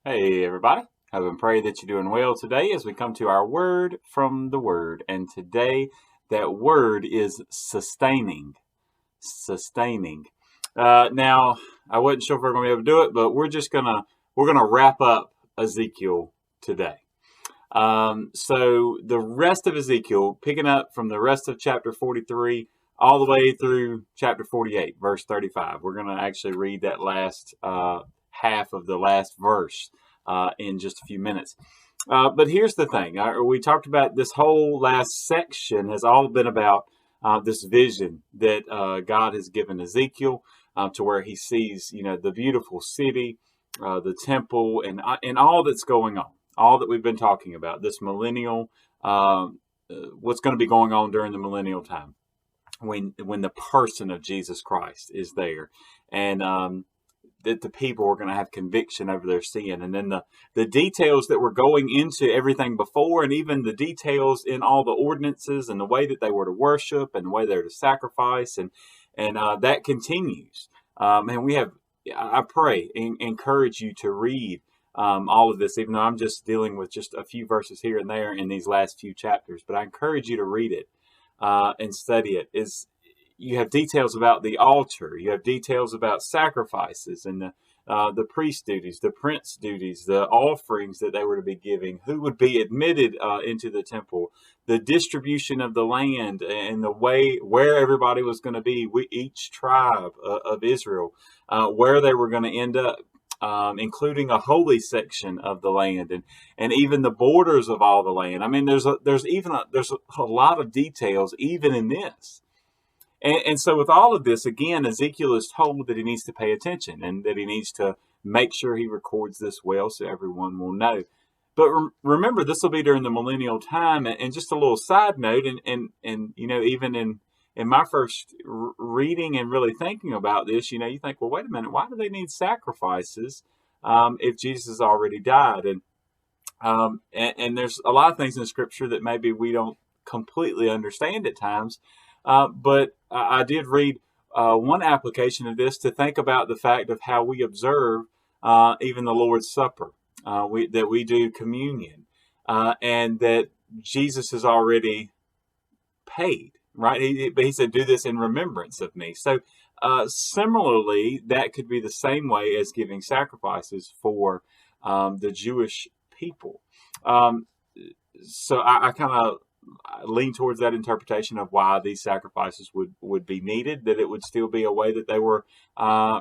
Hey everybody, hope and pray that you're doing well today as we come to our word from the word. And today that word is sustaining. Sustaining. Now I wasn't sure if we are gonna be able to do it, but we're gonna wrap up Ezekiel today. So the rest of Ezekiel, picking up from the rest of chapter 43 all the way through chapter 48, verse 35. We're going to actually read that last half of the last verse in just a few minutes. But here's the thing. We talked about this whole last section has all been about this vision that God has given Ezekiel to where he sees, the beautiful city, the temple, and all that's going on, all that we've been talking about, this millennial, what's going to be going on during the millennial time when the person of Jesus Christ is there, and that the people are going to have conviction over their sin. And then the details that were going into everything before, and even the details in all the ordinances and the way that they were to worship and the way they were to sacrifice, and that continues. And we have, I pray, encourage you to read all of this, even though I'm just dealing with just a few verses here and there in these last few chapters. But I encourage you to read it and study it. You have details about the altar, you have details about sacrifices and the priest duties, the prince duties, the offerings that they were to be giving, who would be admitted into the temple, the distribution of the land, and the way where everybody was going to be, each tribe of Israel, where they were going to end up. Including a holy section of the land, and even the borders of all the land. I mean, there's a lot of details even in this. And so with all of this, again, Ezekiel is told that he needs to pay attention and that he needs to make sure he records this well so everyone will know. But remember, this will be during the millennial time. And just a little side note, and even in my first reading and really thinking about this, you think, well, wait a minute, why do they need sacrifices if Jesus already died? And there's a lot of things in Scripture that maybe we don't completely understand at times. But I did read one application of this to think about the fact of how we observe even the Lord's Supper, that we do communion, and that Jesus has already paid, right? He said, do this in remembrance of me. So similarly, that could be the same way as giving sacrifices for the Jewish people. So I kind of lean towards that interpretation of why these sacrifices would be needed, that it would still be a way that they were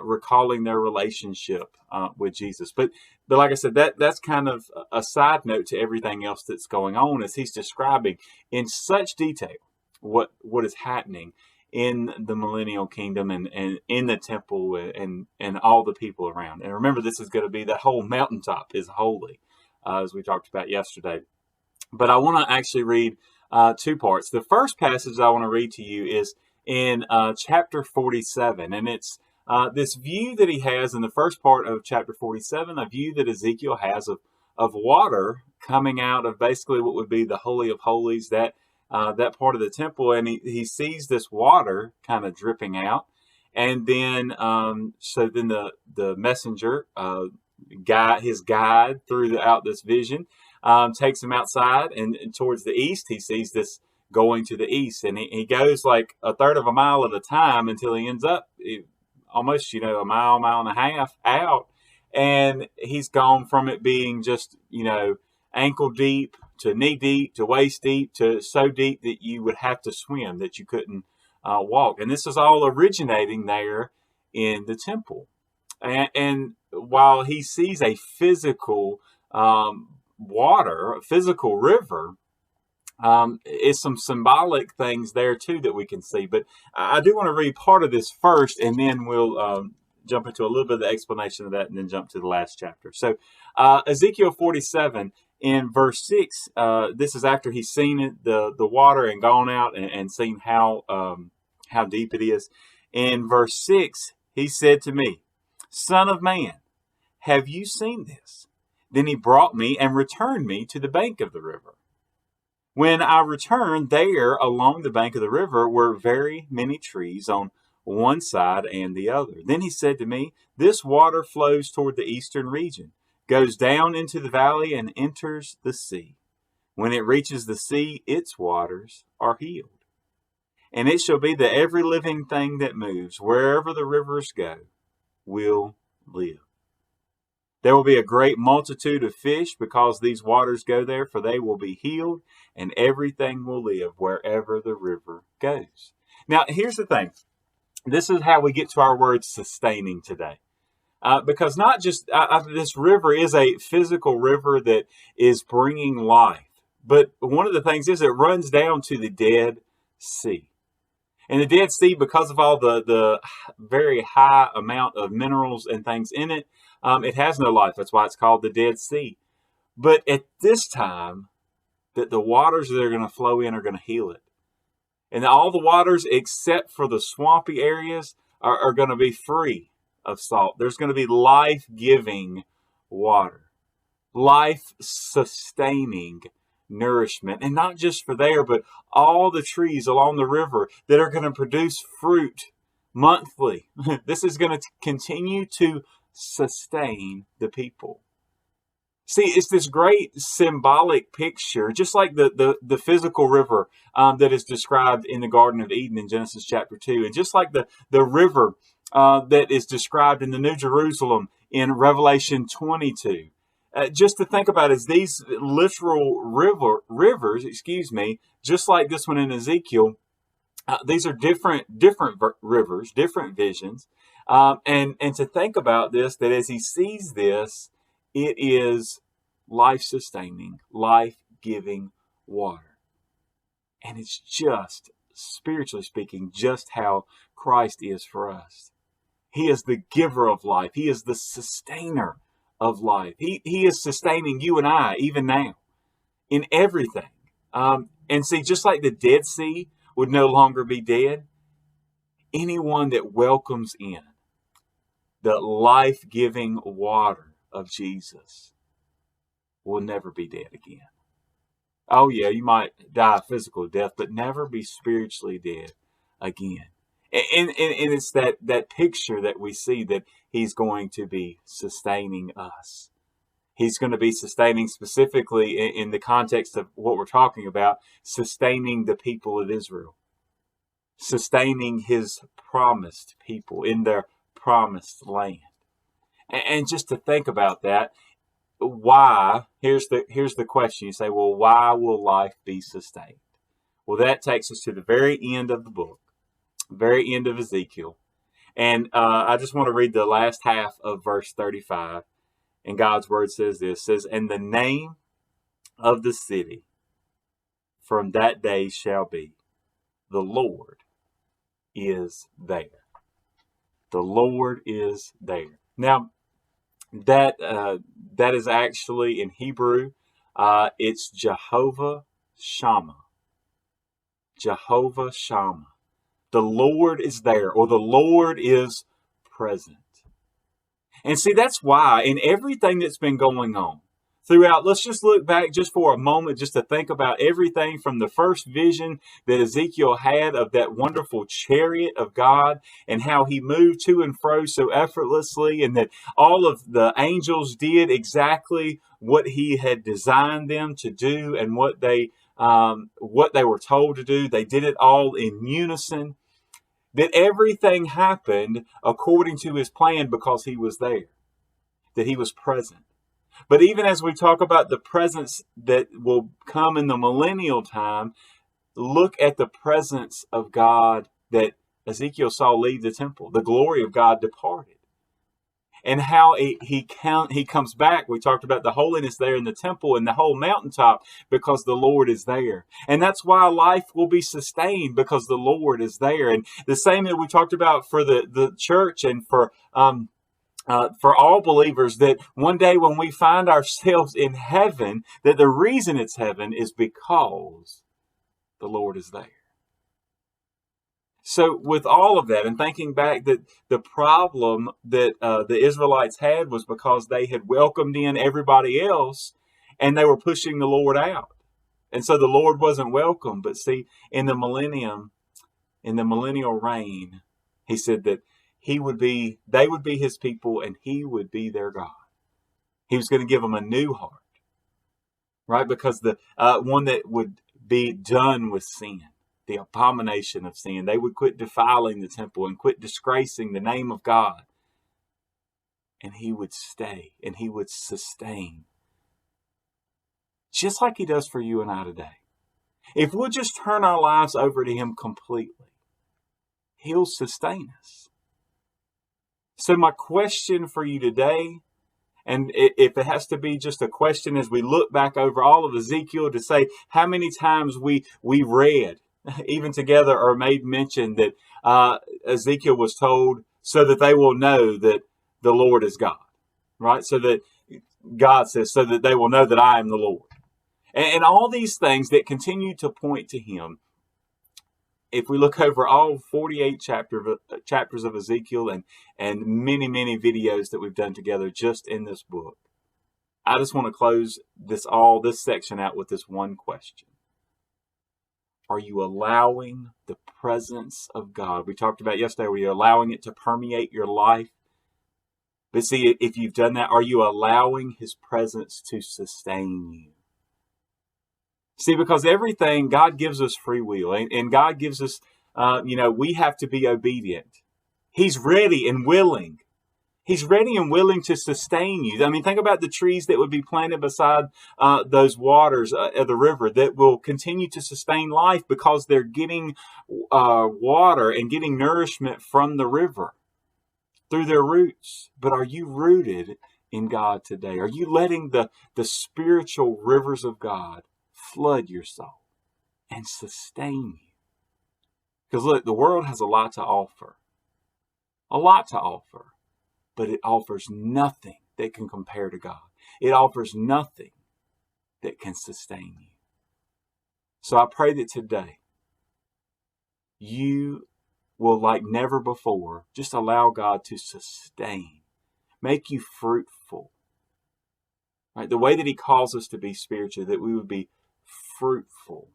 recalling their relationship with Jesus. But like I said, that's kind of a side note to everything else that's going on, as he's describing in such detail what is happening in the millennial kingdom and in the temple and all the people around. And remember, this is going to be the whole mountaintop is holy, as we talked about yesterday. But I want to actually read two parts. The first passage I want to read to you is in chapter 47, and it's this view that he has in the first part of chapter 47, a view that Ezekiel has of water coming out of basically what would be the Holy of Holies, that part of the temple, and he sees this water kind of dripping out, and then so then the messenger his guide throughout this vision takes him outside, and towards the east he sees this going to the east, and he goes like a third of a mile at a time until he ends up almost a mile and a half out, and he's gone from it being just ankle deep to knee deep to waist deep to so deep that you would have to swim, that you couldn't walk. And this is all originating there in the temple. And while he sees a physical water, a physical river, it's some symbolic things there too that we can see. But I do want to read part of this first, and then we'll jump into a little bit of the explanation of that, and then jump to the last chapter. So Ezekiel 47 in verse 6, this is after he's seen it, the water, and gone out and seen how deep it is. In verse 6, he said to me, "Son of man, have you seen this?" Then he brought me and returned me to the bank of the river. When I returned, there along the bank of the river were very many trees on one side and the other. Then he said to me, "This water flows toward the eastern region. goes down into the valley and enters the sea. When it reaches the sea, its waters are healed. And it shall be that every living thing that moves, wherever the rivers go, will live. There will be a great multitude of fish because these waters go there, for they will be healed, and everything will live wherever the river goes. Now, here's the thing. This is how we get to our word sustaining today. Because not just this river is a physical river that is bringing life. But one of the things is it runs down to the Dead Sea. And the Dead Sea, because of all the very high amount of minerals and things in it, it has no life. That's why it's called the Dead Sea. But at this time, that the waters that are going to flow in are going to heal it. And all the waters except for the swampy areas are going to be free of salt. There's going to be life-giving water, life-sustaining nourishment. And not just for there, but all the trees along the river that are going to produce fruit monthly. This is going to continue to sustain the people. See, it's this great symbolic picture, just like the physical river that is described in the Garden of Eden in Genesis chapter 2, and just like the river that is described in the New Jerusalem in Revelation 22. Just to think about is these literal rivers, just like this one in Ezekiel, these are different rivers, different visions. And to think about this, that as he sees this, it is life-sustaining, life-giving water. And it's just, spiritually speaking, just how Christ is for us. He is the giver of life. He is the sustainer of life. He is sustaining you and I even now in everything. And see, just like the Dead Sea would no longer be dead, anyone that welcomes in the life-giving water of Jesus will never be dead again. Oh yeah, you might die a physical death, but never be spiritually dead again. And it's that picture that we see that he's going to be sustaining us. He's going to be sustaining specifically in the context of what we're talking about, sustaining the people of Israel, sustaining his promised people in their promised land. And just to think about that, why? Here's the question. You say, well, why will life be sustained? Well, that takes us to the very end of the book, very end of Ezekiel. And I just want to read the last half of verse 35. And God's word says this, says, and the name of the city from that day shall be, the Lord is there. The Lord is there. Now, that is actually in Hebrew, it's Jehovah Shammah. Jehovah Shammah. The Lord is there, or the Lord is present. And see, that's why in everything that's been going on throughout, let's just look back just for a moment, just to think about everything from the first vision that Ezekiel had of that wonderful chariot of God and how he moved to and fro so effortlessly, and that all of the angels did exactly what he had designed them to do and what they were told to do. They did it all in unison. That everything happened according to his plan because he was there, that he was present. But even as we talk about the presence that will come in the millennial time, look at the presence of God that Ezekiel saw leave the temple. The glory of God departed. And how he comes back. We talked about the holiness there in the temple and the whole mountaintop because the Lord is there. And that's why life will be sustained because the Lord is there. And the same that we talked about for the church and for all believers, that one day when we find ourselves in heaven, that the reason it's heaven is because the Lord is there. So with all of that, and thinking back that the problem that the Israelites had was because they had welcomed in everybody else and they were pushing the Lord out. And so the Lord wasn't welcome. But see, in the millennial reign, he said that they would be his people and he would be their God. He was going to give them a new heart, right? Because the one that would be done with sin, the abomination of sin. They would quit defiling the temple and quit disgracing the name of God. And he would stay and he would sustain, just like he does for you and I today. If we'll just turn our lives over to him completely, he'll sustain us. So my question for you today, and if it has to be just a question as we look back over all of Ezekiel, to say how many times we read, even together, or made mention that Ezekiel was told so that they will know that the Lord is God, right? So that God says, so that they will know that I am the Lord. And all these things that continue to point to him. If we look over all 48 chapters of Ezekiel and many, many videos that we've done together just in this book, I just want to close this section out with this one question. Are you allowing the presence of God? We talked about yesterday, were you allowing it to permeate your life? But see, if you've done that, are you allowing his presence to sustain you? See, because everything, God gives us free will, and God gives us, we have to be obedient. He's ready and willing. He's ready and willing to sustain you. I mean, think about the trees that would be planted beside those waters of the river that will continue to sustain life because they're getting water and getting nourishment from the river through their roots. But are you rooted in God today? Are you letting the spiritual rivers of God flood your soul and sustain you? Because look, the world has a lot to offer, but it offers nothing that can compare to God. It offers nothing that can sustain you. So I pray that today you will, like never before, just allow God to sustain, make you fruitful. Right? The way that he calls us to be spiritual, that we would be fruitful,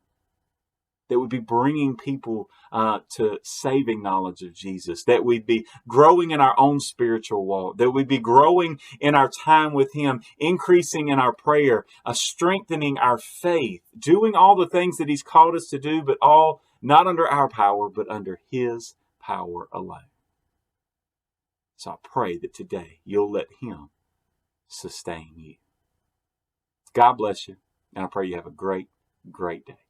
that would be bringing people to saving knowledge of Jesus, that we'd be growing in our own spiritual walk, that we'd be growing in our time with him, increasing in our prayer, strengthening our faith, doing all the things that he's called us to do, but all not under our power, but under his power alone. So I pray that today you'll let him sustain you. God bless you, and I pray you have a great, great day.